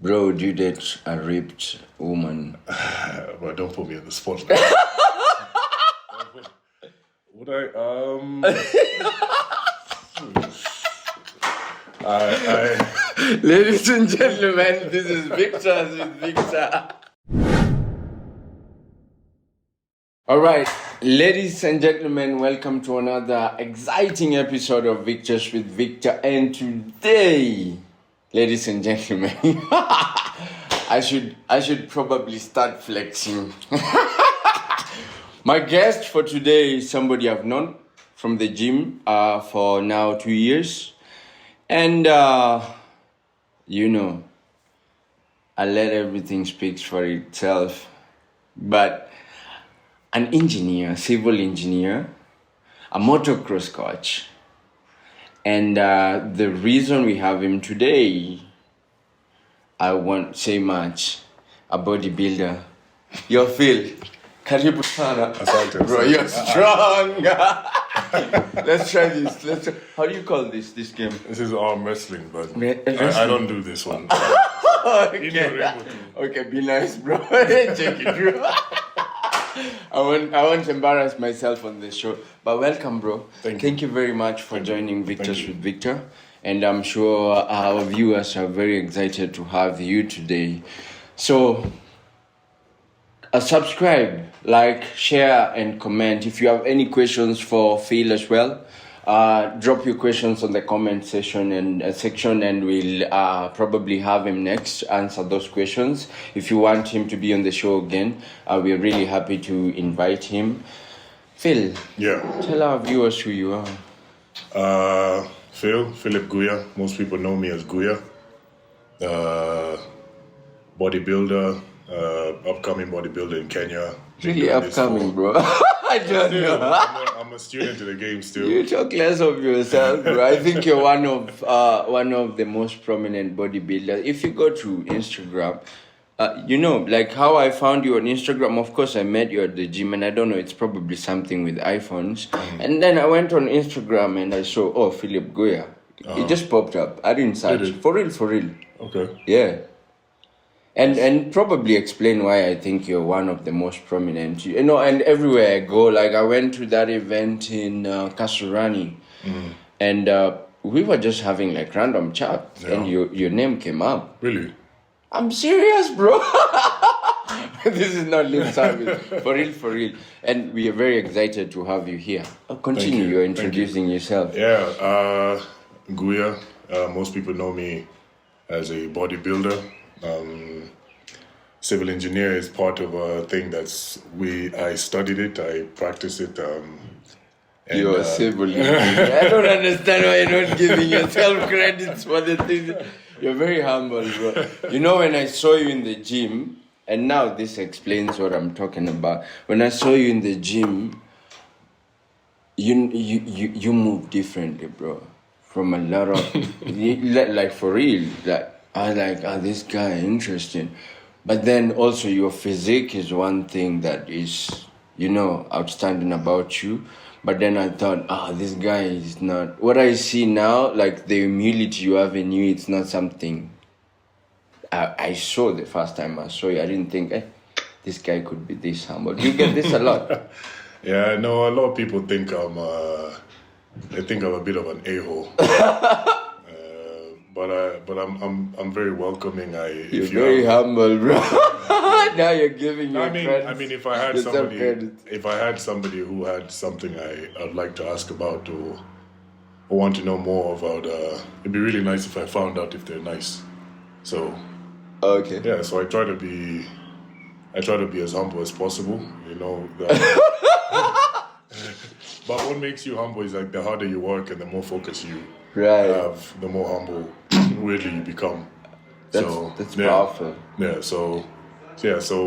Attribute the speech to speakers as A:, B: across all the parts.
A: Bro, do you date a ripped woman?
B: Well, don't put me on the spot. Would I?
A: Ladies and gentlemen, this is Victor with Victor. All right, ladies and gentlemen, welcome to another exciting episode of Victors with Victor. And today, ladies and gentlemen, I should probably start flexing. My guest for today is somebody I've known from the gym for now 2 years. And, I let everything speak for itself. But an engineer, civil engineer, a motocross coach. And the reason we have him today, I won't say much, a bodybuilder. Yo, Phil. Karibu sana.
B: Asante.
A: Bro, you're strong. Let's try this. How do you call this game?
B: This is arm wrestling, but
A: Wrestling.
B: I don't do this one.
A: Okay, be nice, bro. Check it, bro. I won't embarrass myself on this show. But welcome, bro. Thank you very much for joining Victors with Victor. And I'm sure our viewers are very excited to have you today. So, subscribe, like, share, and comment. If you have any questions for Phil as well, drop your questions on the comment section and we'll probably have him next answer those questions. If you want him to be on the show again, we're really happy to invite him. Phil, tell our viewers who you are.
B: Philip Guya. Most people know me as Guya. Bodybuilder, upcoming bodybuilder in Kenya.
A: Really upcoming, bro. I don't know.
B: I'm a student in the game still.
A: You talk less of yourself, bro. I think you're one of the most prominent bodybuilders. If you go to Instagram, like how I found you on Instagram. Of course, I met you at the gym, and I don't know. It's probably something with iPhones. And then I went on Instagram and I saw, Philip Goya. It just popped up. I didn't search.
B: Did it?
A: For real.
B: Okay.
A: Yeah. And probably explain why I think you're one of the most prominent. And everywhere I go, like I went to that event in Kasarani, and we were just having like random chat, and your name came up.
B: Really?
A: I'm serious, bro. This is not lip service. For real. And we are very excited to have you here. Continue. You're introducing yourself.
B: Yeah, Guya. Most people know me as a bodybuilder. Civil engineer is part of a thing I studied it, I practice it.
A: You're a civil engineer. I don't understand why you're not giving yourself credits for the things. You're very humble, bro. When I saw you in the gym, and now this explains what I'm talking about. When I saw you in the gym, you move differently, bro. From a lot of, like for real, like, I was like, this guy, interesting. But then also your physique is one thing that is, outstanding about you. But then I thought, this guy is not, what I see now, like the humility you have in you, it's not something I saw the first time I saw you. I didn't think, this guy could be this humble. You get this a lot.
B: Yeah, no, a lot of people think I'm a bit of an a-hole. But I'm very welcoming.
A: You're very humble, bro. Now you're giving your credit.
B: I mean, if I had somebody who had something I'd like to ask about or want to know more about, it'd be really nice if I found out if they're nice. So
A: okay.
B: Yeah, so I try to be as humble as possible. But what makes you humble is like the harder you work and the more focus you have, the more humble weirdly you become.
A: That's powerful.
B: Yeah, so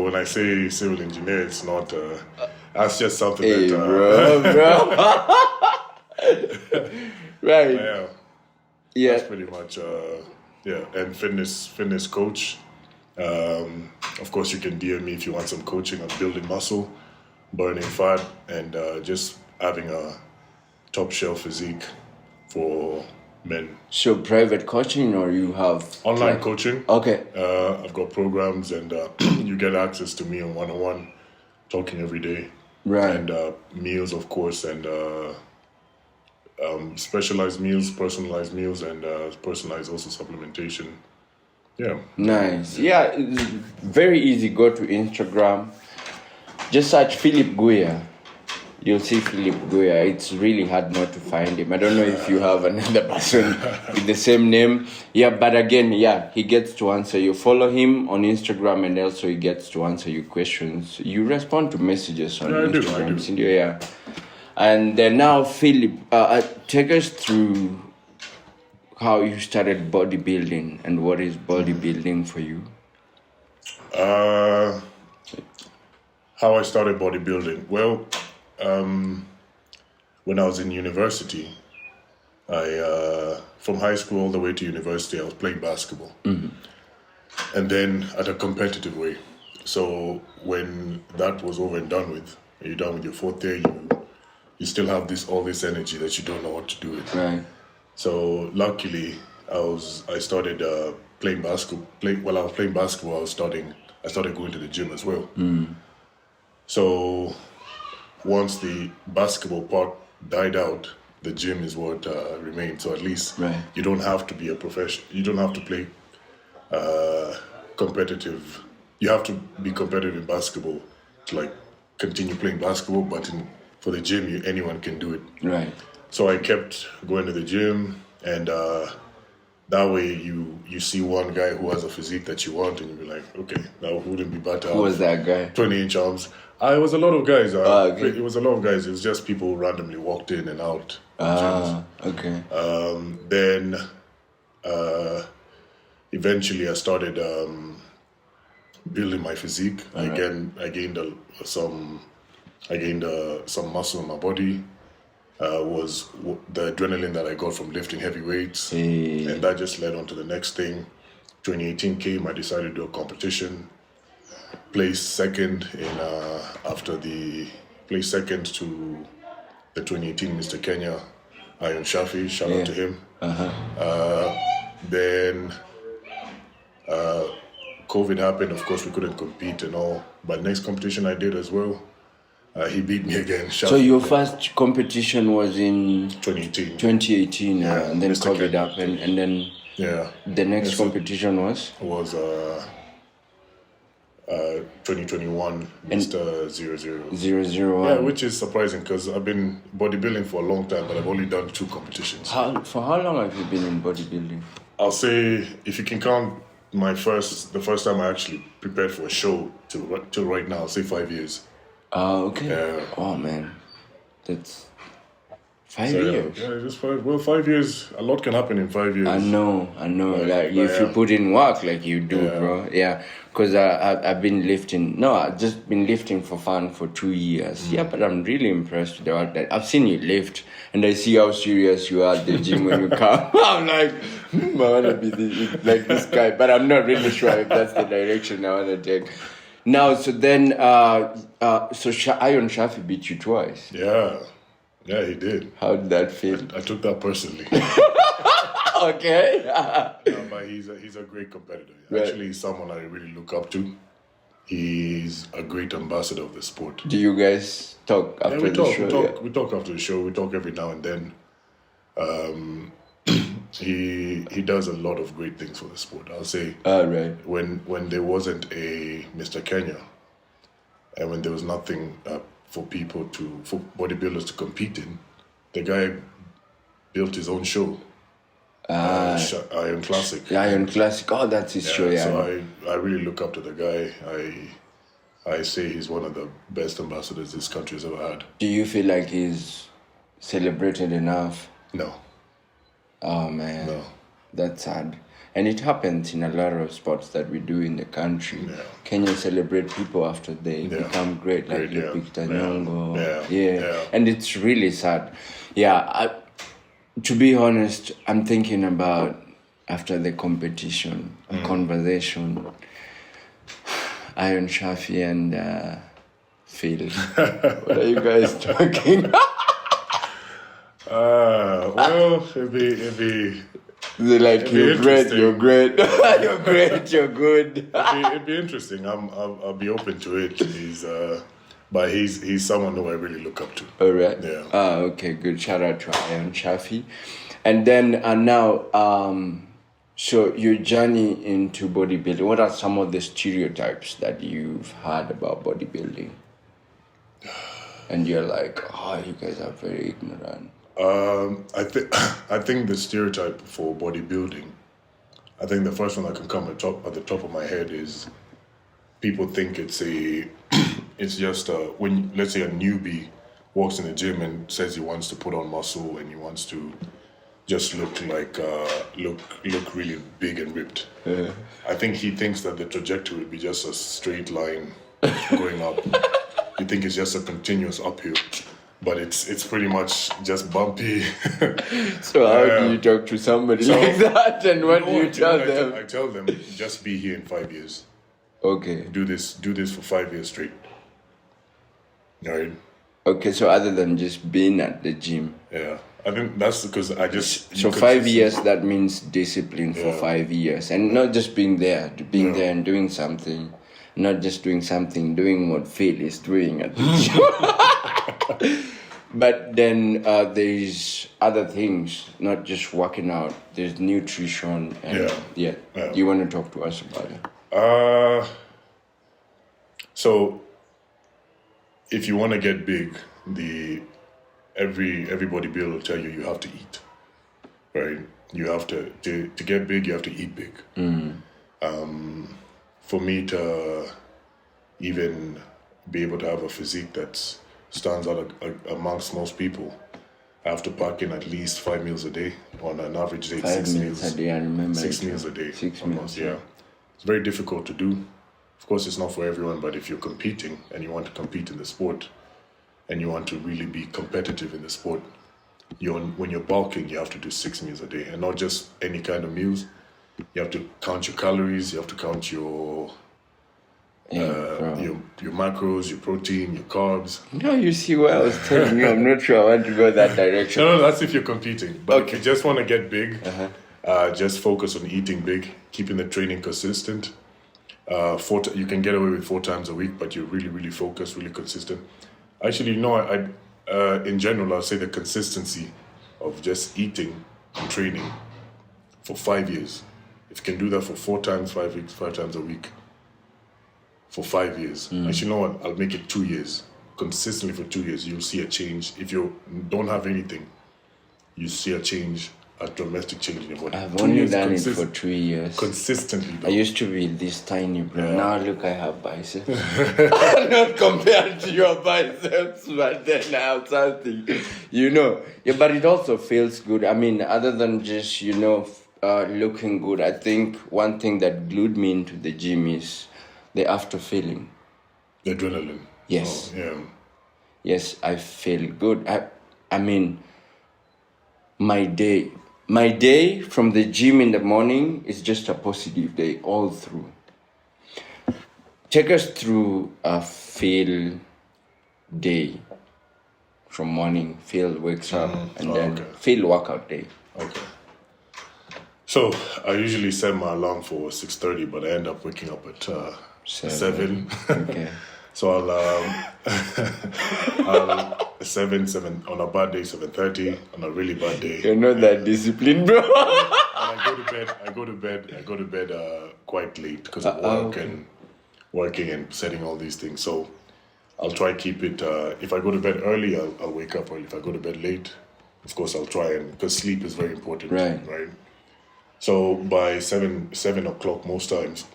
B: when I say civil engineer, it's not that's just something
A: bro. Right.
B: Yeah. That's pretty much and fitness coach. Of course you can DM me if you want some coaching on building muscle, burning fat, and just having a top shelf physique for men.
A: So private coaching, or you have
B: Online coaching.
A: Okay.
B: I've got programs, and you get access to me on one-on-one, talking every day.
A: Right.
B: And meals, of course, and specialized meals, personalized meals, and personalized also supplementation. Yeah.
A: Nice. Yeah, it's very easy. Go to Instagram. Just search Philip Guya. You'll see Philip Guya. It's really hard not to find him. I don't know if you have another person with the same name. Yeah, but again, yeah, he gets to answer you. Follow him on Instagram, and also he gets to answer your questions. You respond to messages on Instagram.
B: I do.
A: Yeah. And then now, Philip, take us through how you started bodybuilding and what is bodybuilding for you.
B: How I started bodybuilding. Well, when I was in university, from high school all the way to university, I was playing basketball. And then at a competitive way. So when that was over and done with, you're done with your fourth year, you still have all this energy that you don't know what to do with.
A: Right.
B: So luckily, I started playing basketball. While I was playing basketball, I started going to the gym as well. So once the basketball part died out, the gym is what remained. So at least you don't have to be a professional. You don't have to play competitive. You have to be competitive in basketball to continue playing basketball. But for the gym, anyone can do it.
A: Right.
B: So I kept going to the gym, and that way you see one guy who has a physique that you want, and you be like, okay, that wouldn't be bad to have.
A: Who was that guy?
B: 20-inch arms. It was a lot of guys.
A: Okay.
B: It was a lot of guys. It was just people who randomly walked in and out.
A: Okay.
B: Then eventually I started building my physique. I gained some muscle in my body. Was the adrenaline that I got from lifting heavy weights, and that just led on to the next thing. 2018 came. I decided to do a competition. Placed second to the 2018 Mr. Kenya, Iron Shafi. Shout out to him. Then COVID happened. Of course, we couldn't compete and all. But next competition I did as well. He beat me again.
A: So your first competition was in
B: 2018.
A: 2018, and then
B: Mr.
A: COVID happened, and then the next competition was
B: 2021, Mr.
A: 001.
B: Yeah, which is surprising because I've been bodybuilding for a long time, but I've only done 2 competitions.
A: For how long have you been in bodybuilding?
B: I'll say, if you can count the first time I actually prepared for a show till right now, I'll say 5 years.
A: Okay.
B: Yeah.
A: Oh man, that's 5 years.
B: Yeah, just 5. Well, 5 years. A lot can happen in 5 years.
A: I know. If you put in work like you do, bro. Yeah. Because I've been lifting. No, I've just been lifting for fun for 2 years. Yeah, but I'm really impressed with the work that I've seen you lift, and I see how serious you are at the gym when you come. I'm like, I want to be like this guy, but I'm not really sure if that's the direction I want to take. Now, so then, Iron Shafi beat you twice.
B: Yeah, he did.
A: How did that feel?
B: I took that personally.
A: Okay.
B: But he's a great competitor. Right. Actually, he's someone I really look up to. He's a great ambassador of the sport.
A: Do you guys talk after the show?
B: We talk after the show. We talk every now and then. He does a lot of great things for the sport. I'll say.
A: Right.
B: When there wasn't a Mr. Kenya, and when there was nothing for bodybuilders to compete in, the guy built his own show. Iron Classic.
A: Iron Classic. Oh, that's his show. Yeah.
B: So I really look up to the guy. I say he's one of the best ambassadors this country has ever had.
A: Do you feel like he's celebrated enough?
B: No.
A: Oh man.
B: No.
A: That's sad. And it happens in a lot of sports that we do in the country.
B: Yeah.
A: Kenya celebrate people after they become great, like Victor Nyong'o.
B: Yeah.
A: And it's really sad. Yeah. To be honest, I'm thinking about, after the competition, a conversation, Iron Shafi and Phil. What are you guys talking?
B: Well, it'd be
A: They're like,
B: It'd be
A: you're great,
B: interesting.
A: you're great, you're great, you're good.
B: it'd be interesting. I'll be open to it. But he's someone who I really look up to.
A: All right.
B: Yeah.
A: Okay, good. Shout out to Ian Shafi. And then now, so your journey into bodybuilding, what are some of the stereotypes that you've had about bodybuilding? And you're like, oh, you guys are very ignorant.
B: I think the stereotype for bodybuilding, I think the first one that can come at the top of my head is people think it's just when, let's say, a newbie walks in the gym and says he wants to put on muscle and he wants to just look really big and ripped. I think he thinks that the trajectory will be just a straight line going up. You think it's just a continuous uphill, but it's pretty much just bumpy.
A: So how do you talk to somebody like that, and what do you tell them?
B: I tell them, just be here in 5 years.
A: Okay.
B: Do this for 5 years straight. All right.
A: Okay, so other than just being at the gym.
B: Yeah, I think that's because I just.
A: So 5 years, that means discipline for 5 years, and not just being there and doing something. Not just doing something, doing what Phil is doing at the gym. But then there's other things, not just working out. There's nutrition. And yeah. You want to talk to us about it?
B: So if you want to get big, every bodybuilder will tell you have to eat, right? You have to get big. You have to eat big. For me to even be able to have a physique that stands out amongst most people, I have to pack in at least 5 meals a day. On an average day, 6 meals
A: a day. I remember
B: 6 meals a day.
A: 6
B: almost,
A: meals.
B: yeah. It's very difficult to do. Of course, it's not for everyone, but if you're competing and you want to compete in the sport and you want to really be competitive in the sport, when you're bulking, you have to do 6 meals a day, and not just any kind of meals. You have to count your calories. You have to count your macros, your protein, your carbs.
A: No, you see what I was telling you. I'm not sure I want to go that direction.
B: No, that's if you're competing. But if you just want to get big, just focus on eating big, keeping the training consistent. You can get away with 4 times a week, but you're really, really focused, really consistent. Actually, no, in general, I'll say the consistency of just eating and training for 5 years. If you can do that for 4 times, 5 weeks, 5 times a week, for 5 years. Actually, you know what? I'll make it 2 years. Consistently for 2 years, you'll see a change. If you don't have anything, you see a change, a dramatic change in your body.
A: I've only done it for 2 years.
B: Consistently, though.
A: I used to be this tiny, bro. Yeah. Now look, I have biceps. Not compared to your biceps, but then I have something, Yeah, but it also feels good. I mean, other than just, looking good, I think one thing that glued me into the gym is the after feeling.
B: The adrenaline.
A: Yes.
B: Oh, yeah.
A: Yes, I feel good. I mean, my day from the gym in the morning is just a positive day all through. Take us through a Phil day from morning. Phil wakes up and then Phil workout day.
B: Okay. So I usually set my alarm for 6:30, but I end up waking up at 7.
A: Okay.
B: So I'll 7 on a bad day 7:30, on a really bad day.
A: You're not that disciplined, bro.
B: And I go to bed quite late because of work and working and setting all these things. So I'll try keep it. If I go to bed early, I'll wake up early. If I go to bed late, of course I'll try, and because sleep is very important, right? So by 7 o'clock most times,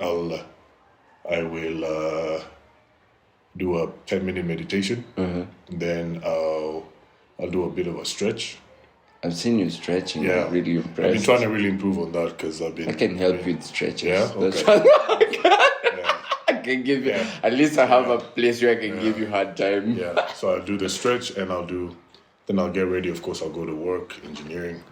B: I will do a 10-minute meditation. Then I'll do a bit of a stretch.
A: I've seen you stretching.
B: Yeah,
A: I'm really impressed.
B: I've been trying to really improve on that because I've been.
A: I can help with stretches.
B: Yeah, okay.
A: I can give you. At least I have a place where I can give you hard time.
B: Yeah. So I'll do the stretch and then I'll get ready. Of course, I'll go to work, engineering,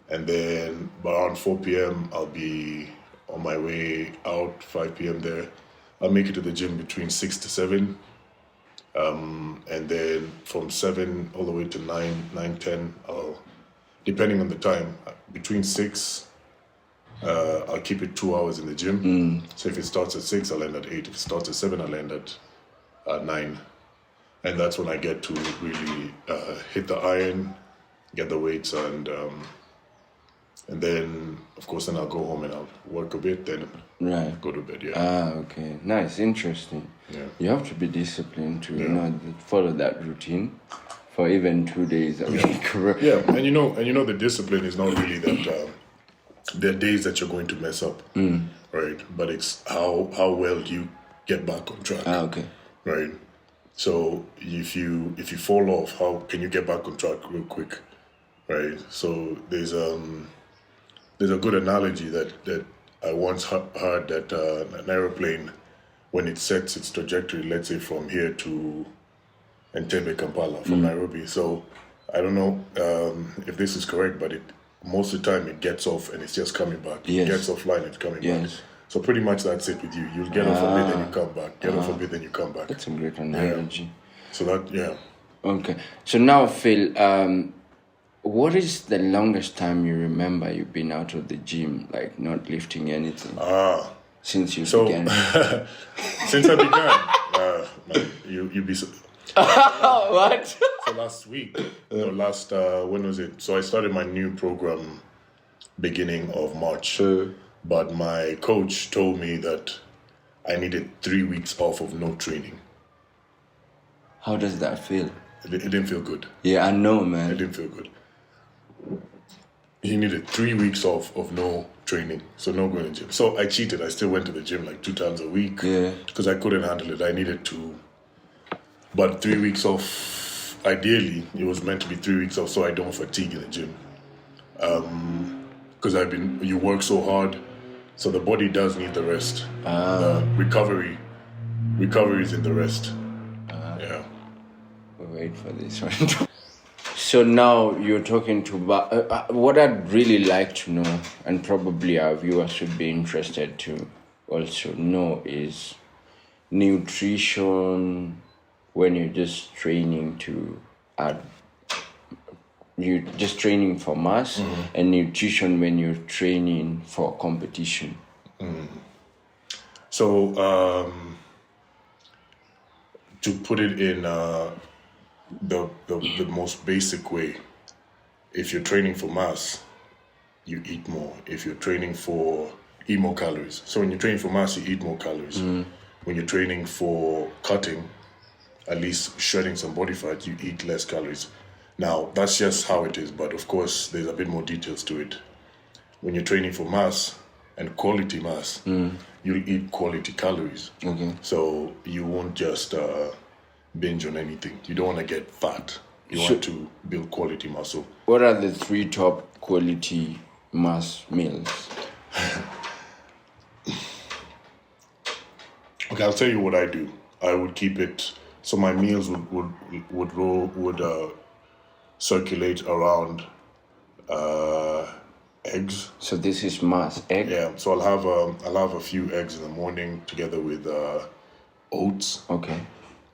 B: and then around 4 p.m. I'll be on my way out. 5 p.m. there. I'll make it to the gym between 6 to 7. And then from 7 all the way to 9, 10, depending on the time, between 6. I'll keep it 2 hours in the gym. So if it starts at 6, I'll end at 8. If it starts at 7, I'll end at 9. And that's when I get to really hit the iron, get the weights, and then, of course, then I'll go home and I'll work a bit, then go to bed,
A: Okay. Nice, interesting.
B: Yeah.
A: You have to be disciplined to follow that routine for even 2 days a week.
B: Yeah, and you know the discipline is not really that there are days that you're going to mess up, right? But it's how well you get back on track.
A: Okay.
B: Right. So if you fall off, how can you get back on track real quick? Right. So there's a good analogy that I once heard that an aeroplane, when it sets its trajectory, let's say from here to Entebbe, Kampala, from Nairobi. So I don't know if this is correct, but most of the time it gets off and it's just coming back.
A: Yes.
B: It gets offline, it's coming back.
A: Yes.
B: So pretty much that's it with you. You'll get off a bit, then you come back. Get off a bit, then you come back.
A: That's a great analogy.
B: So that,
A: Okay. So now, Phil, what is the longest time you remember you've been out of the gym, like not lifting anything? Since you began?
B: Since I began, you'd be...
A: What?
B: So last week, when was it? So I started my new program beginning of March. But my coach told me that I needed 3 weeks off of no training.
A: How does that feel?
B: It didn't feel good.
A: Yeah, I know, man.
B: It didn't feel good. He needed 3 weeks off of no training, so no going to the gym. So I cheated. I still went to the gym like 2 times a week.
A: Yeah.
B: Because I couldn't handle it. I needed to. But 3 weeks off, ideally, it was meant to be 3 weeks off so I don't fatigue in the gym. Because you work so hard, so the body does need the rest. The recovery is in the rest. Yeah.
A: Wait for this one. So now you're talking to what I'd really like to know, and probably our viewers should be interested to also know, is nutrition when you're just training to add. You're just training for mass, and nutrition when you're training for competition.
B: So to put it in the most basic way, if you're training for mass, you eat more. If you're training eat more calories. So when you're training for mass, you eat more calories. When you're training for cutting, at least shredding some body fat, you eat less calories. Now, that's just how it is, but of course, there's a bit more details to it. When you're training for mass and quality mass, you'll eat quality calories.
A: Okay.
B: So you won't just binge on anything. You don't want to get fat. You want to build quality muscle.
A: What are the 3 top quality mass meals?
B: Okay, I'll tell you what I do. I would keep it, so my meals would circulate around eggs.
A: So this is mass egg.
B: Yeah, so I'll have a few eggs in the morning together with oats.
A: Okay.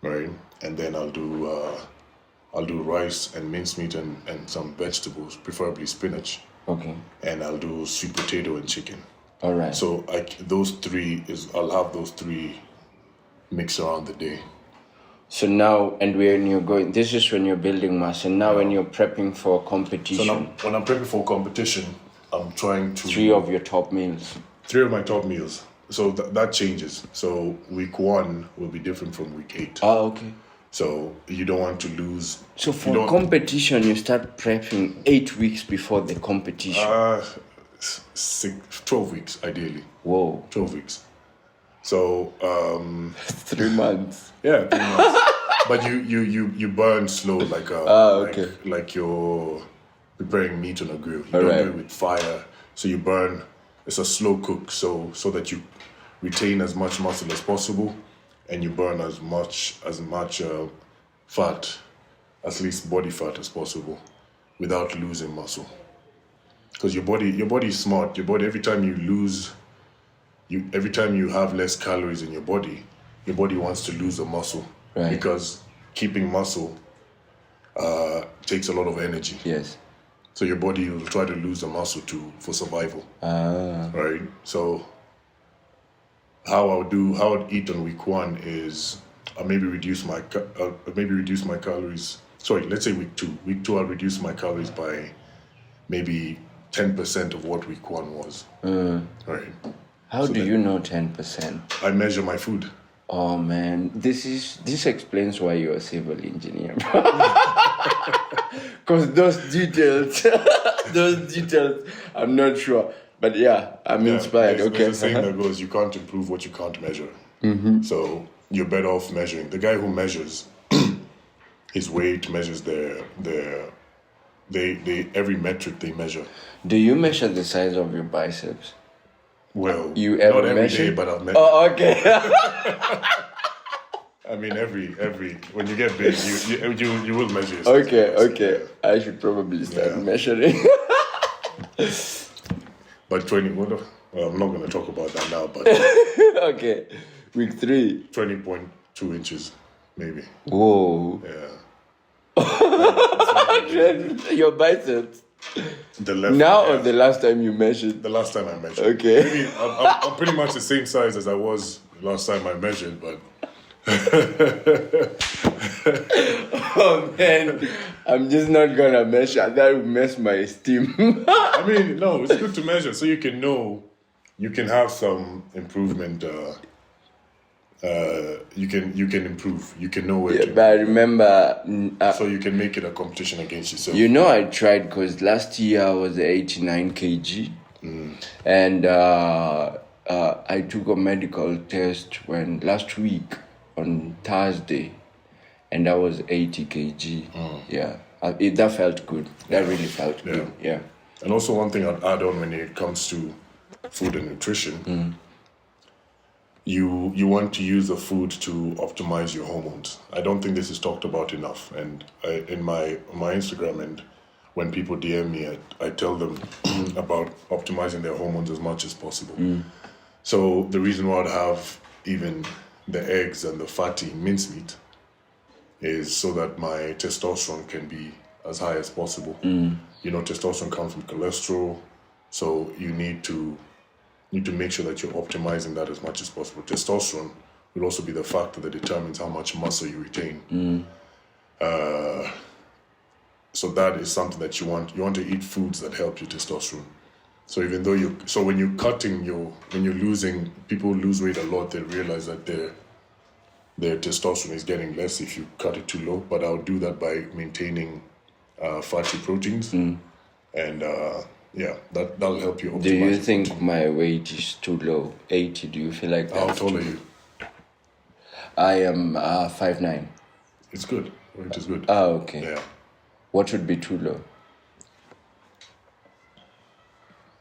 B: Right, and then I'll do rice and mincemeat and some vegetables, preferably spinach.
A: Okay.
B: And I'll do sweet potato and chicken.
A: All right.
B: So I'll have those 3 mixed around the day.
A: So now, and when you're going, this is when you're building mass, and now when you're prepping for competition.
B: So now, when I'm prepping for competition, I'm trying to...
A: 3 of your top meals.
B: 3 of my top meals. So that changes. So week 1 will be different from week 8.
A: Ah, okay.
B: So you don't want to lose...
A: So for competition, you start prepping 8 weeks before the competition.
B: 12 weeks, ideally.
A: Whoa.
B: 12 weeks. So...
A: 3 months.
B: Yeah, 3 months. But you burn slow, like you're preparing meat on a grill. You don't do it with fire. So you burn. It's a slow cook, so that you retain as much muscle as possible, and you burn as much fat, at least body fat as possible, without losing muscle. Because your body is smart. Your body, every time you have less calories in your body wants to lose the muscle. Right. Because keeping muscle takes a lot of energy.
A: Yes.
B: So your body will try to lose the muscle for survival. Right? So how I'd eat on week 1 is I'll maybe reduce my calories. Sorry, let's say week 2. Week 2 I'll reduce my calories by maybe 10% of what week 1 was. Right.
A: How do you know 10%?
B: I measure my food.
A: Oh man, this explains why you're a civil engineer. Because those details, I'm not sure. But yeah, I'm inspired.
B: There's a saying that goes, you can't improve what you can't measure. So you're better off measuring. The guy who measures his weight, measures every metric they measure.
A: Do you measure the size of your biceps?
B: Well,
A: you ever
B: not every
A: measure?
B: day, but I'll measure.
A: Oh, okay.
B: I mean, every when you get big, you will measure yourself.
A: Okay. I should probably start measuring.
B: But 20, well, I'm not going to talk about that now, but
A: okay, week 3.
B: 20.2 inches, maybe.
A: Whoa.
B: Yeah.
A: Your biceps.
B: The left.
A: Now or the last time you measured?
B: The last time I measured.
A: Okay.
B: Maybe I'm pretty much the same size as I was the last time I measured, but.
A: Oh man, I'm just not gonna measure. That would mess my esteem.
B: I mean, no, it's good to measure so you can know, you can have some improvement. You can improve. You can know where to.
A: But I remember.
B: So you can make it a competition against yourself.
A: You know, I tried because last year I was 89 kg, and I took a medical test last week on Thursday, and I was 80 kg. Yeah, that felt good. That really felt good. Yeah.
B: And also one thing I'd add on when it comes to food and nutrition, you want to use the food to optimize your hormones. I don't think this is talked about enough. And in my Instagram, and when people DM me, I tell them about optimizing their hormones as much as possible. So the reason why I'd have even the eggs and the fatty mincemeat is so that my testosterone can be as high as possible. You know, testosterone comes from cholesterol, so you need to make sure that you're optimizing that as much as possible. Testosterone will also be the factor that determines how much muscle you retain. So that is something that you want. You want to eat foods that help your testosterone. So even though when you're cutting when you're losing, people lose weight a lot, they realize that their testosterone is getting less if you cut it too low. But I'll do that by maintaining fatty proteins, and that'll help you optimize.
A: Do you think my weight is too low? 80? Do you feel like that?
B: How tall are you?
A: I am 5'9".
B: It's good. Weight is good.
A: Oh, okay.
B: Yeah.
A: What would be too low?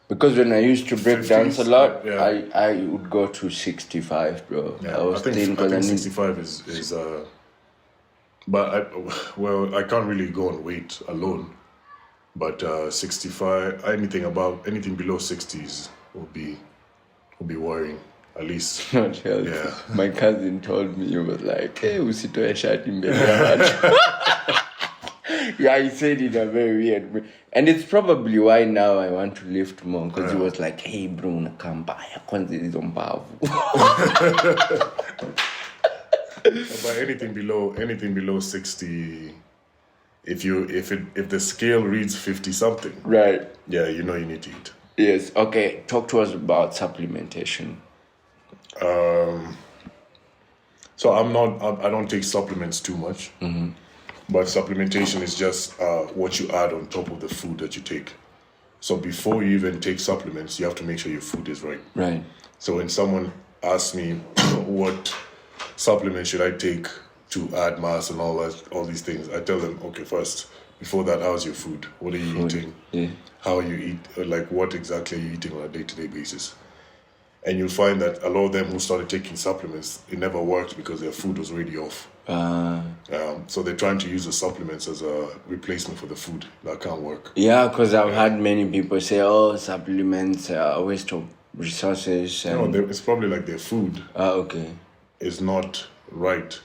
A: Because when I used to break
B: 50s,
A: a lot,
B: yeah.
A: I would go to 65, bro.
B: Yeah,
A: I
B: think 65 is but I can't really go on weight alone. But 65, anything below 60s will be worrying. At least.
A: Not healthy.
B: Yeah.
A: My cousin told me, he was like, hey, usitoe shati mbele ya watu. Yeah, he said it in a very weird way. And it's probably why now I want to lift more. Because he was like, hey bro, unakambaya kwanza hizo mbavu.
B: But anything below 60, if the scale reads 50 something,
A: Right.
B: yeah, you know you need to eat.
A: Yes. Okay. Talk to us about supplementation.
B: So I don't take supplements too much. But supplementation is just what you add on top of the food that you take. So before you even take supplements, you have to make sure your food is right.
A: Right.
B: So when someone asks me what supplements should I take to add mass and all these things, I tell them, okay, first, before that, how's your food? What are you eating?
A: Yeah.
B: How you eat, like what exactly are you eating on a day-to-day basis? And you'll find that a lot of them who started taking supplements, it never worked because their food was already off. So they're trying to use the supplements as a replacement for the food. That can't work.
A: Yeah, because I've had many people say, oh, supplements are a waste of resources. And...
B: No, it's probably like their food
A: okay.
B: is not right.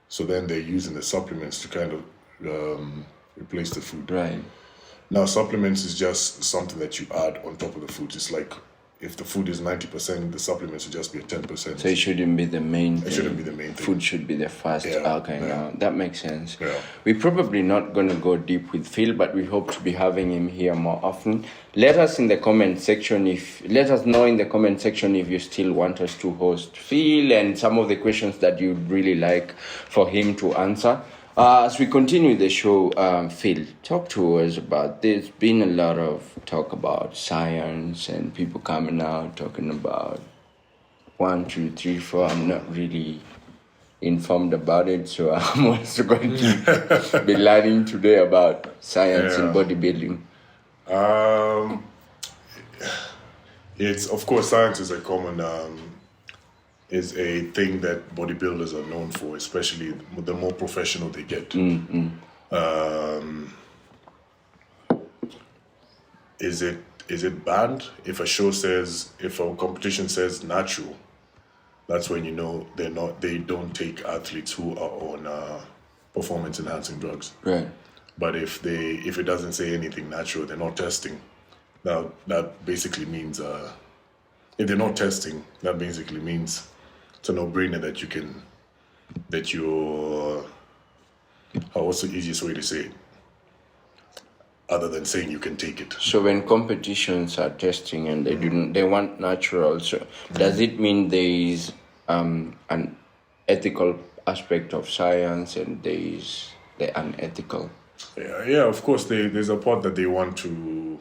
B: So then they're using the supplements to kind of replace the food.
A: Right.
B: Now, supplements is just something that you add on top of the food. It's like if the food is 90%, the supplements would just be 10%.
A: So it shouldn't be the main thing.
B: It shouldn't be the main thing.
A: Food should be the first.
B: Yeah,
A: Okay, now that makes sense.
B: Yeah.
A: We're probably not going to go deep with Phil, but we hope to be having him here more often. Let us know in the comment section if you still want us to host Phil and some of the questions that you'd really like for him to answer. As we continue the show, Phil, talk to us about, there's been a lot of talk about science and people coming out talking about 1, 2, 3, 4. I'm not really informed about it, so I'm also going to be learning today about science and bodybuilding.
B: It's, of course, science is a common... is a thing that bodybuilders are known for, especially the more professional they get. Is it banned if a competition says natural? That's when you know they don't take athletes who are on performance enhancing drugs.
A: Right.
B: But if it doesn't say anything natural, they're not testing. Now that basically means if they're not testing, that basically means it's a no-brainer what's the easiest way to say it? Other than saying you can take it.
A: So when competitions are testing and they want natural, so does it mean there is an ethical aspect of science and there is the unethical?
B: Yeah, of course there's a part that they want to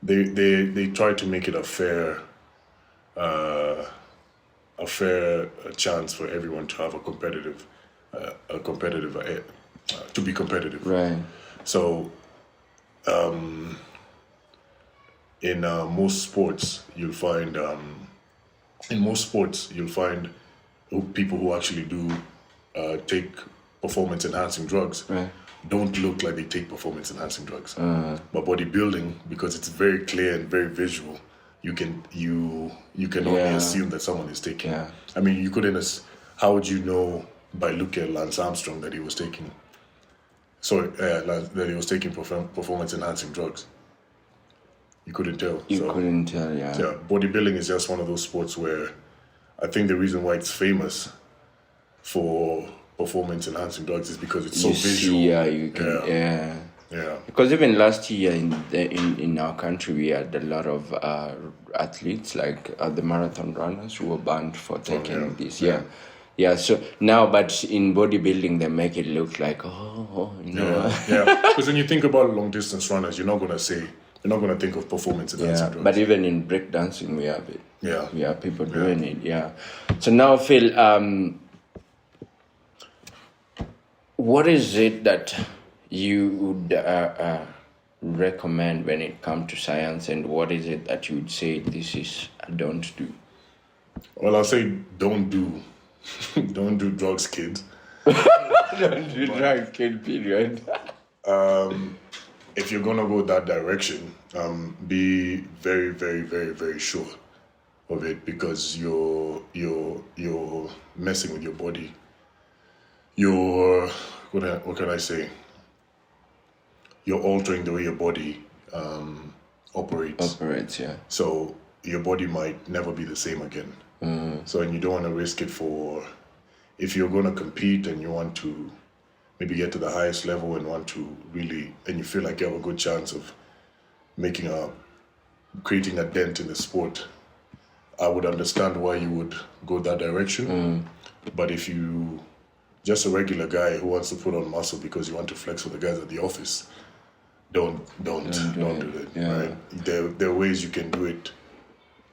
B: they try to make it a fair chance for everyone to have to be competitive.
A: Right.
B: So, in most sports, you'll find people who actually do take performance enhancing drugs.
A: Right.
B: Don't look like they take performance enhancing drugs. But bodybuilding, because it's very clear and very visual, you can only assume that someone is taking.
A: Yeah.
B: I mean, you couldn't. How would you know by looking at Lance Armstrong that he was taking? That he was taking performance enhancing drugs. You couldn't tell.
A: You couldn't tell, yeah.
B: Yeah, bodybuilding is just one of those sports where I think the reason why it's famous for performance enhancing drugs is because it's so visual. Yeah.
A: Because even last year in our country, we had a lot of athletes, like the marathon runners, who were banned for taking this. Yeah. So now, but in bodybuilding, they make it look like,
B: Because when you think about long distance runners, you're not gonna think of performance enhancing drugs.
A: But even in breakdancing, we have it.
B: Yeah.
A: We have people doing it. Yeah. So now, Phil, what is it that you would recommend when it comes to science, and what is it that you would say this is a don't do?
B: Well, I'll say don't do drugs, kids.
A: Don't do drugs, kid, period.
B: If you're gonna go that direction, be very, very, very, very sure of it, because you're messing with your body. What can I say? You're altering the way your body operates.
A: Yeah.
B: So your body might never be the same again. So, and you don't want to risk it if you're going to compete and you want to maybe get to the highest level and and you feel like you have a good chance of creating a dent in the sport, I would understand why you would go that direction. But if you just a regular guy who wants to put on muscle because you want to flex with the guys at the office, don't do it.
A: Yeah.
B: Right? There are ways you can do it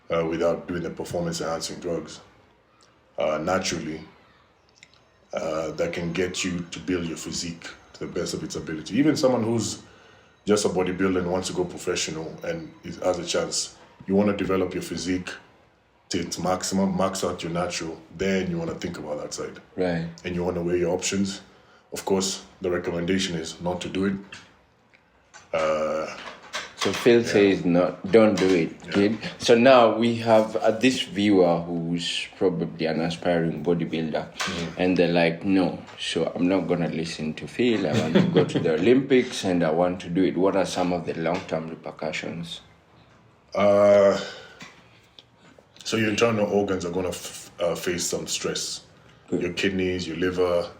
B: without doing the performance enhancing drugs naturally, that can get you to build your physique to the best of its ability. Even someone who's just a bodybuilder and wants to go professional and has a chance, you want to develop your physique to its maximum, max out your natural, then you want to think about that side.
A: Right.
B: And you want to weigh your options. Of course, the recommendation is not to do it.
A: So So Phil says no, don't do it, kid. So now we have this viewer who's probably an aspiring bodybuilder, and they're like, no, so I'm not gonna listen to Phil. I want to go to the Olympics and I want to do it. What are some of the long-term repercussions?
B: So your internal organs are gonna face some stress. Your kidneys, your liver.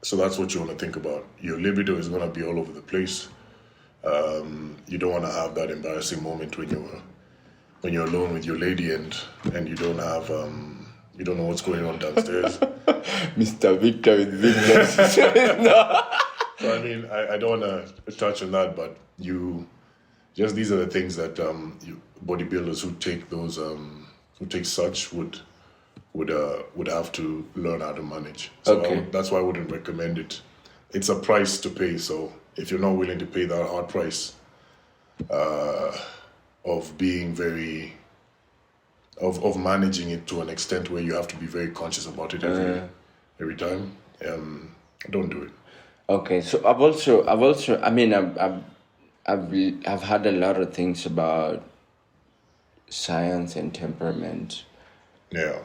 B: So that's what you want to think about. Your libido is going to be all over the place. You don't want to have that embarrassing moment when you're alone with your lady and you don't have you don't know what's going on downstairs.
A: Mr. Victor with Victor. No.
B: So I mean, I don't want to touch on that, but these are the things that bodybuilders who take those who take such would have to learn how to manage. So that's why I wouldn't recommend it. It's a price to pay. So if you're not willing to pay that hard price of being of managing it to an extent where you have to be very conscious about it every time, don't do it.
A: Okay, so I've also I mean I've had a lot of things about science and temperament.
B: Yeah.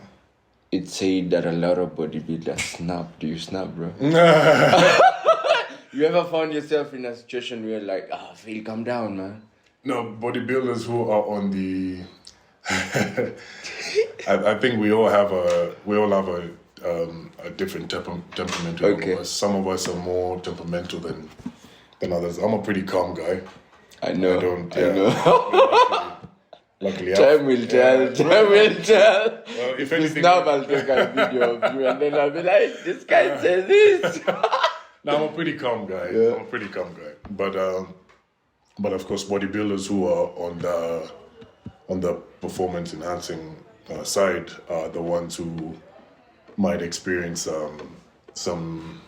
A: It said that a lot of bodybuilders snap. Do you snap, bro? You ever found yourself in a situation where you're like, Phil, calm down, man?
B: No, bodybuilders who are on the... I think we all have a different temperament.
A: Okay.
B: Some of us are more temperamental than others. I'm a pretty calm guy.
A: I know.
B: I know. Luckily,
A: time will tell.
B: Well, if anything,
A: now I'll take a video of you and then I'll be like, this guy said this.
B: No, I'm a pretty calm guy. Yeah. I'm a pretty calm guy. But of course, bodybuilders who are on the performance enhancing side are the ones who might experience some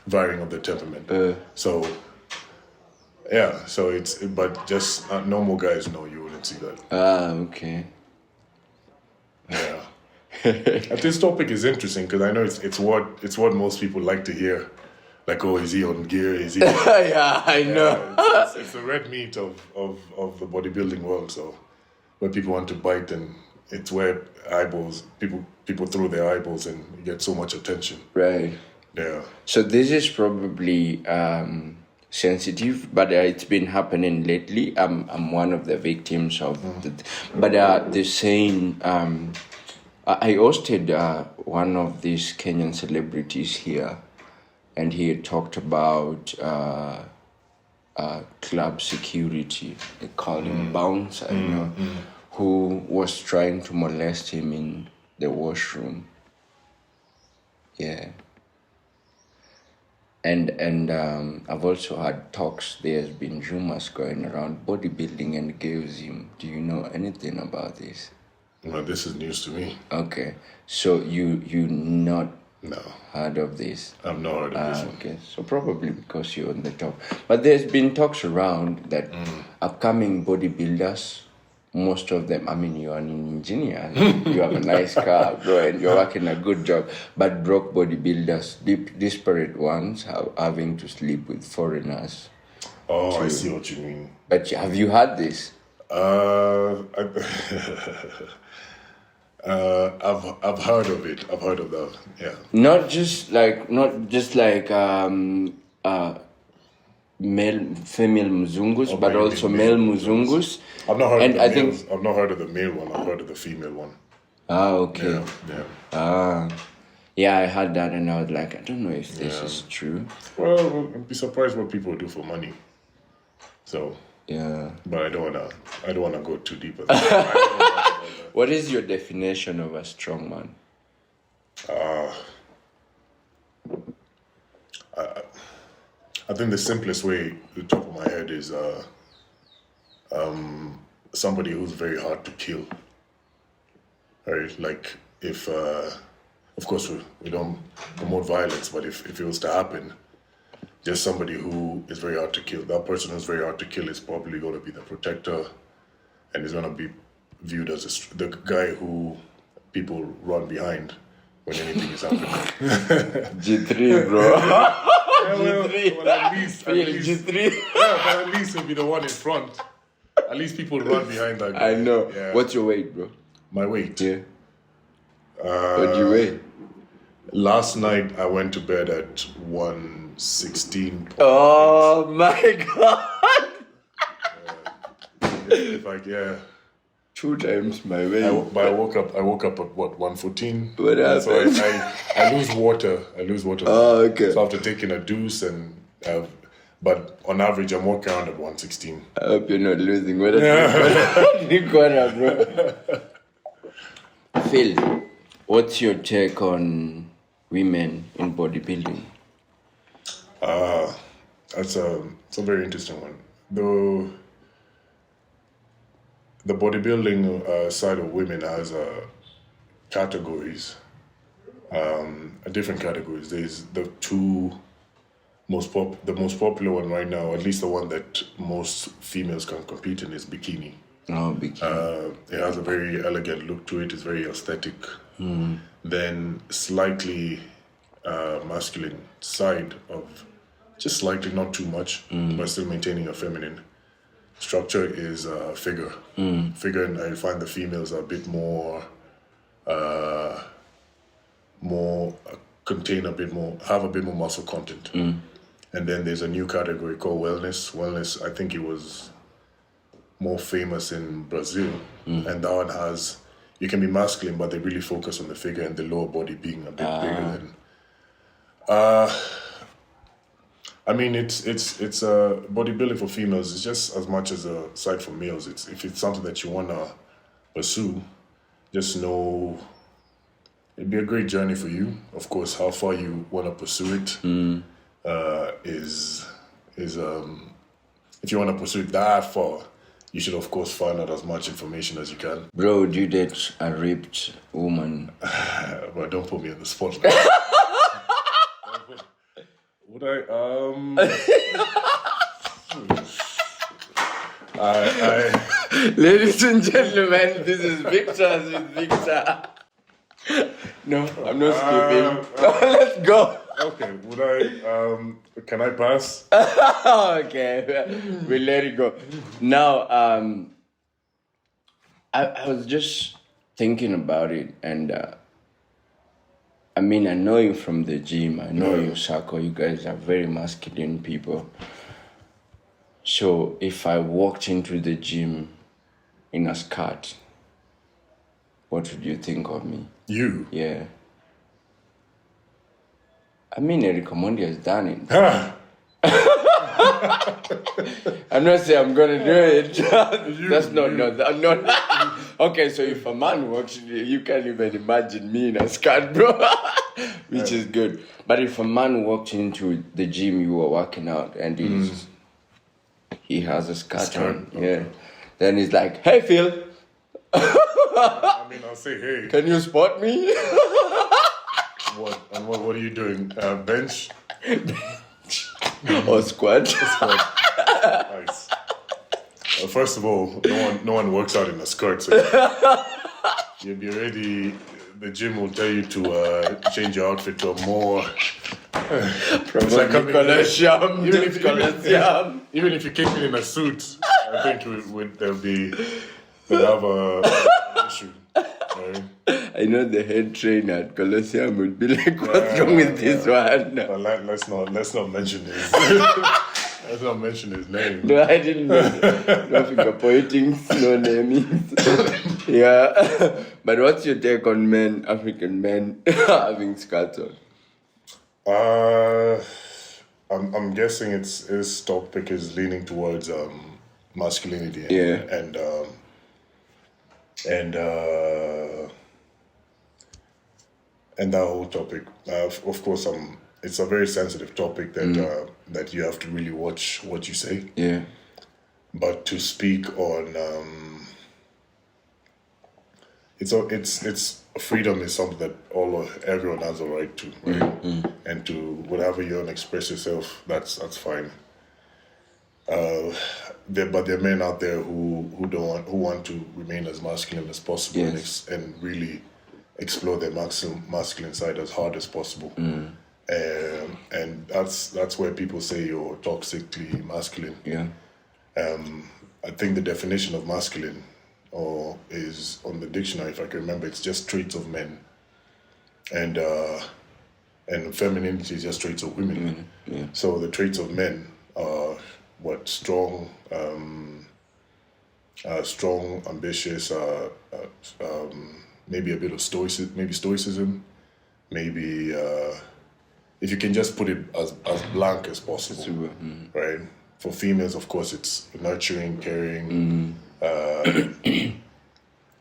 B: varying of the temperament. So but just normal guys, no, you wouldn't see that.
A: Okay.
B: Yeah. This topic is interesting because I know it's what most people like to hear. Like, oh, is he on gear? Is he?
A: Yeah, I know.
B: It's the red meat of the bodybuilding world. So where people want to bite, and it's where people throw their eyeballs and you get so much attention.
A: Right.
B: Yeah.
A: So this is probably sensitive, but it's been happening lately. I'm one of the victims of but they're saying I hosted one of these Kenyan celebrities here, and he had talked about club security, they call him bouncer, who was trying to molest him in the washroom. Yeah. And I've also had talks. There's been rumors going around bodybuilding and gayism. Do you know anything about this?
B: Well, this is news to me.
A: Okay, so you not
B: No.
A: heard of this?
B: I've not heard of this one.
A: Okay, so probably because you're on the top. But there's been talks around that upcoming bodybuilders, most of them, I mean, you're an engineer, you have a nice car, bro, and you're working a good job. But broke bodybuilders, disparate ones, having to sleep with foreigners.
B: Oh, I see what you mean.
A: But have you had this?
B: I've heard of it. I've heard of that. Yeah.
A: Not just like male, female muzungus, but also male muzungus.
B: I've not heard
A: and
B: of the
A: I
B: males.
A: think
B: I've not heard of the male one. I've heard of the female one.
A: okay.
B: Yeah.
A: Yeah, I had that, and I was like, I don't know if this is true.
B: Well, I'd be surprised what people do for money. So.
A: Yeah.
B: But I don't wanna go too deep. That.
A: What is your definition of a strong man?
B: I think the simplest way, the top of my head, is somebody who's very hard to kill. Right? Like if, of course, we don't promote violence, but if it was to happen, just somebody who is very hard to kill. That person who's very hard to kill is probably going to be the protector, and is going to be viewed as the guy who people run behind when anything is happening.
A: G3, bro. G3.
B: at least,
A: G3.
B: yeah, but at least it'll be the one in front. At least people run behind that guy.
A: I know.
B: Yeah.
A: What's your weight, bro?
B: My weight?
A: Yeah. What do you weigh?
B: Last night I went to bed at 116.
A: Oh my god!
B: Yeah.
A: 2 times my weight.
B: But I woke up at what, 114?
A: What happened?
B: So I lose water.
A: Oh, okay.
B: So after taking a deuce but on average I'm walking around at 116.
A: I hope you're not losing. What a bro. Phil, what's your take on women in bodybuilding?
B: It's a very interesting one. The bodybuilding side of women has categories, different categories. There's the two the most popular one right now, at least the one that most females can compete in, is bikini.
A: Oh, bikini.
B: It has a very elegant look to it. It's very aesthetic. Then slightly masculine side of, just slightly, not too much, but still maintaining a feminine structure, is figure. Figure, and I find the females are a bit more contain a bit more, have a bit more muscle content. And then there's a new category called wellness. Wellness, I think it was more famous in Brazil, and that one has, you can be masculine, but they really focus on the figure and the lower body being a bit bigger than. I mean, it's bodybuilding for females is just as much as a side for males. If it's something that you wanna pursue, just know it'd be a great journey for you. Of course, how far you wanna pursue it is if you wanna pursue it that far, you should of course find out as much information as you can.
A: Bro, do you date a ripped woman?
B: But don't put me on the spot. Would I?
A: Ladies and gentlemen, this is Victor with Victor. No, I'm not skipping. Let's go.
B: Okay, would I? Can I pass?
A: Okay, we'll let it go. Now, I was just thinking about it, and I mean, I know you from the gym. I know you, Sako. You guys are very masculine people. So if I walked into the gym in a skirt, what would you think of me?
B: You?
A: Yeah. I mean, Eric Omondi has done it. I'm not saying I'm gonna do it. That's not. Okay, so if a man walks, you can't even imagine me in a skirt, bro. Which is good. But if a man walked into the gym you were working out and he has a skirt on,
B: okay.
A: then he's like, "Hey, Phil."
B: I mean, I'll say, "Hey,
A: can you spot me?"
B: What? And what are you doing? Bench?
A: Or squat?
B: Nice. Well, first of all, no one works out in a skirt, so you'll be ready. The gym will tell you to change your outfit to a more. It's like
A: Colosseum.
B: Even if you came in a suit, I think they'll have an issue. Right?
A: I know the head trainer at Colosseum would be like, "What's wrong with this one?"
B: But let's not mention his. Let's not mention his name.
A: No, I didn't know. No finger pointing, no naming. Yeah. But what's your take on men, African men, having skirts on?
B: I'm guessing his topic is leaning towards masculinity and that whole topic. Of course, it's a very sensitive topic that you have to really watch what you say.
A: Yeah.
B: But to speak on it's freedom is something that everyone has a right to, right? And to whatever you want to express yourself, that's fine. But there are men out there who want to remain as masculine as possible, and really explore their masculine side as hard as possible. and that's where people say you're toxically masculine.
A: Yeah.
B: I think the definition of masculine, or is on the dictionary, if I can remember, it's just traits of men, and femininity is just traits of women.
A: Yeah.
B: So the traits of men are strong, strong, ambitious, maybe a bit of stoicism, maybe if you can just put it as blank as possible, right? For females, of course, it's nurturing, caring. I'm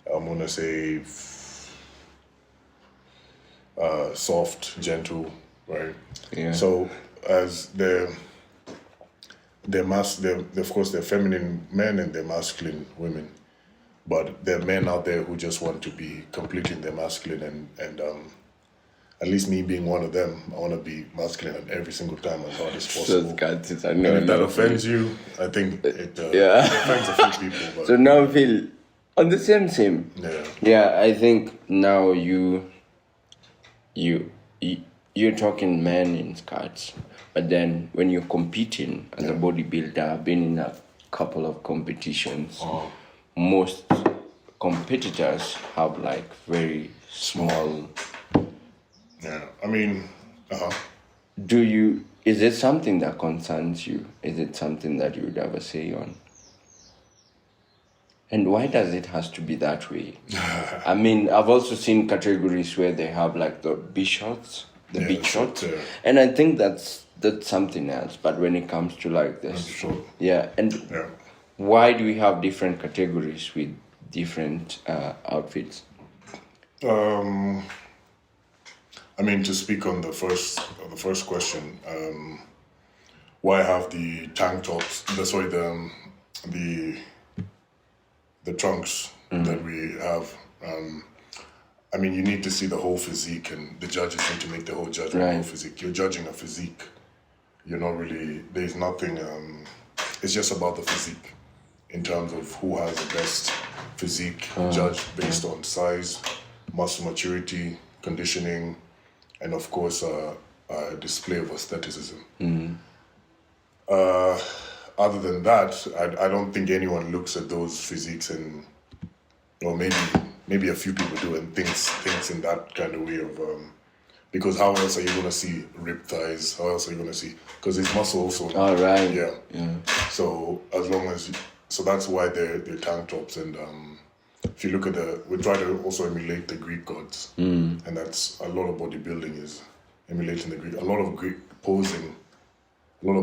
B: gonna say soft, gentle, right?
A: Yeah.
B: So as of course, they're feminine men and they're masculine women, but there are men out there who just want to be completely in their masculine, and at least me being one of them, I want to be masculine at every single time as hard as possible.
A: I
B: And
A: know.
B: if that offends you, I think it
A: Yeah.
B: offends a few people. But
A: So now I feel on the same.
B: yeah,
A: Yeah, I think now you're talking men in skirts, but then when you're competing as a bodybuilder, I've been in a couple of competitions. Most competitors have like very small.
B: yeah. I mean,
A: Is it something that concerns you? Is it something that you would ever say on? And why does it has to be that way? I mean, I've also seen categories where they have like the big shots, big shots, and I think that's something else. But when it comes to like this,
B: sure.
A: and why do we have different categories with different outfits?
B: I mean, to speak on the first question, why have the tank tops? The trunks that we have. I mean, you need to see the whole physique, and the judges need to make the whole judgment of the whole physique. You're judging a physique. You're not really. There's nothing. It's just about the physique, in terms of who has the best physique, judged based on size, muscle maturity, conditioning, and of course, a display of aestheticism. Other than that, I don't think anyone looks at those physiques and, or maybe a few people do, and thinks in that kind of way of, because how else are you gonna see ripped thighs? How else are you gonna see? Because it's muscle also.
A: All right.
B: Yeah. So as long as so that's why they're tank tops, and if you look at we try to also emulate the Greek gods, and that's a lot of bodybuilding is emulating the Greek. A lot of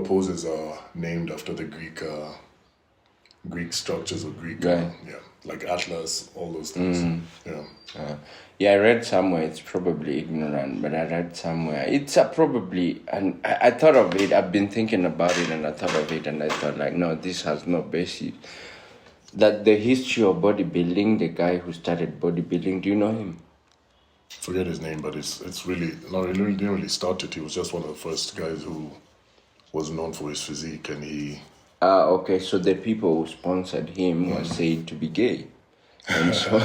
B: poses are named after the Greek structures or Greek, like Atlas, all those things.
A: I read somewhere, it's probably ignorant, but I read somewhere, it's probably, and I thought of it, I've been thinking about it, and I thought of it, and I thought like, no, this has no basis. That the history of bodybuilding, the guy who started bodybuilding, do you know him?
B: Forget his name, but it's really, no, he didn't really start it. He was just one of the first guys who was known for his physique, and he...
A: Okay, so the people who sponsored him were said to be gay. And so,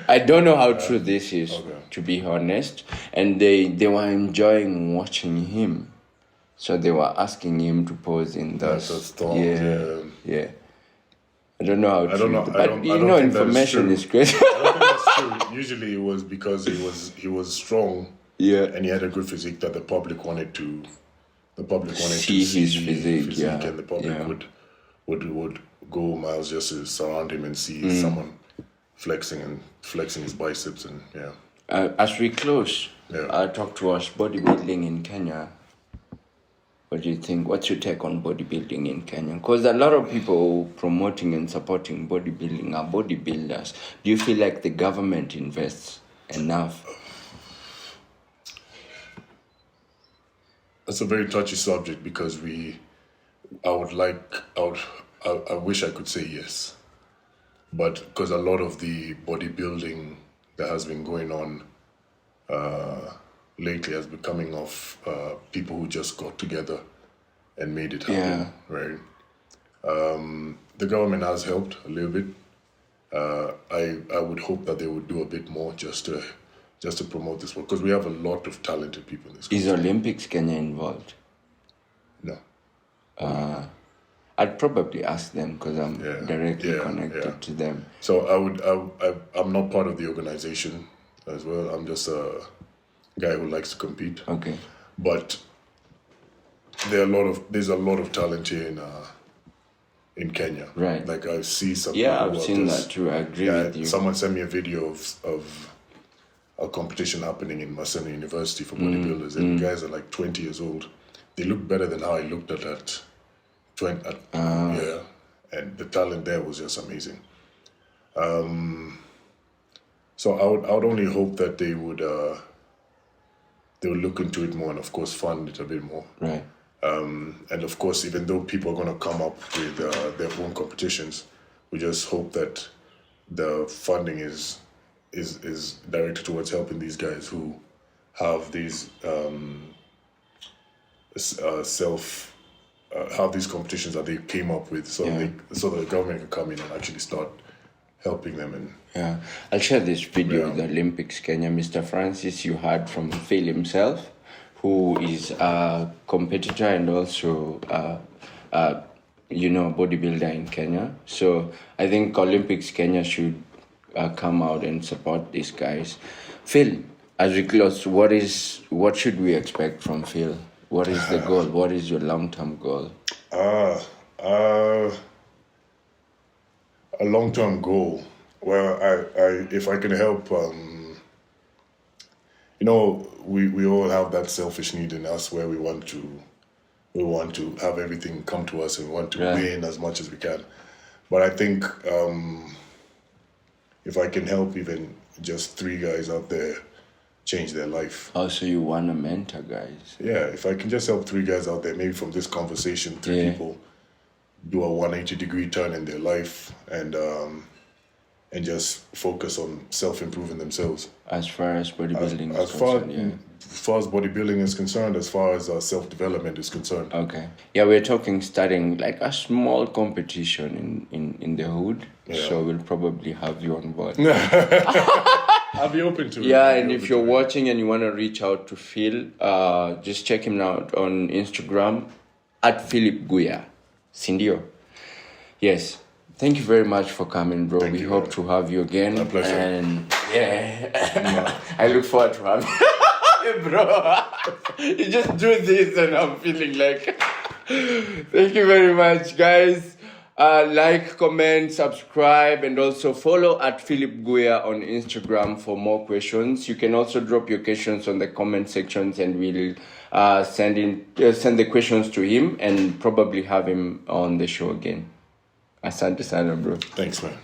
A: I don't know how true this is, to be honest. And they were enjoying watching him. So they were asking him to pose in those. Yeah. I don't know how true, but information is crazy.
B: I don't think that's true. Usually it was because he was strong, and he had a good physique that the public wanted to see
A: his physique,
B: and the public would go miles just to surround him and see someone flexing his biceps, and
A: as we close, I'll talk to us bodybuilding in Kenya. What do you think? What's your take on bodybuilding in Kenya? Because a lot of people promoting and supporting bodybuilding are bodybuilders. Do you feel like the government invests enough?
B: That's a very touchy subject, because I wish I could say yes, but because a lot of the bodybuilding that has been going on lately has been coming off people who just got together and made it happen, right? The government has helped a little bit. I would hope that they would do a bit more just to just to promote this sport, because we have a lot of talented people in this
A: Is
B: country.
A: Olympics Kenya involved?
B: No.
A: I'd probably ask them because I'm directly
B: yeah,
A: connected
B: yeah.
A: to them.
B: So I'm not part of the organization as well. I'm just a guy who likes to compete.
A: Okay.
B: But there's a lot of talent here in Kenya.
A: Right.
B: Like I see some.
A: Yeah,
B: people
A: I've
B: who are
A: seen
B: just-
A: that too. I agree
B: Yeah,
A: with you.
B: someone sent me a video of a competition happening in Maseno University for bodybuilders, and guys are like 20 years old. They look better than how I looked at 20. Yeah, and the talent there was just amazing. So I would only hope that they would look into it more and of course fund it a bit more.
A: Right.
B: And of course, even though people are going to come up with their own competitions, we just hope that the funding is directed towards helping these guys who have these have these competitions that they came up with, so so that the government can come in and actually start helping them. And
A: Yeah, I'll share this video
B: Yeah.
A: with the Olympics Kenya. Mr. Francis, you heard from Phil himself, who is a competitor and also, bodybuilder in Kenya. So I think Olympics Kenya should come out and support these guys. Phil, as we close, what should we expect from Phil? What is the goal? What is your long-term goal?
B: A long-term goal. Well, I if I can help, we all have that selfish need in us where we want to have everything come to us and want to win as much as we can. But I think if I can help even just 3 guys out there change their life.
A: Also, you want to mentor guys.
B: Yeah, if I can just help 3 guys out there, maybe from this conversation, 3 people do a 180-degree turn in their life and just focus on self-improving themselves.
A: As far as bodybuilding is
B: As far
A: concerned,
B: as far as bodybuilding is concerned, as far as self-development is concerned.
A: Okay. Yeah, we're talking starting like a small competition in the hood.
B: Yeah.
A: So we'll probably have you on board.
B: I'll be open to it.
A: Yeah,
B: I'll be
A: and
B: open
A: if you're
B: to it.
A: watching and you want to reach out to Phil, just check him out on Instagram at Philip Guya. Sindio. Yes. Thank you very much for coming, bro. We
B: you,
A: hope
B: man.
A: to have you again.
B: My pleasure.
A: And yeah, I look forward to having you, bro. You just do this and I'm feeling like... Thank you very much, guys. Like, comment, subscribe, and also follow at Philip Guya on Instagram for more questions. You can also drop your questions on the comment sections, and we'll send the questions to him and probably have him on the show again. Asante sana, bro.
B: Thanks, man.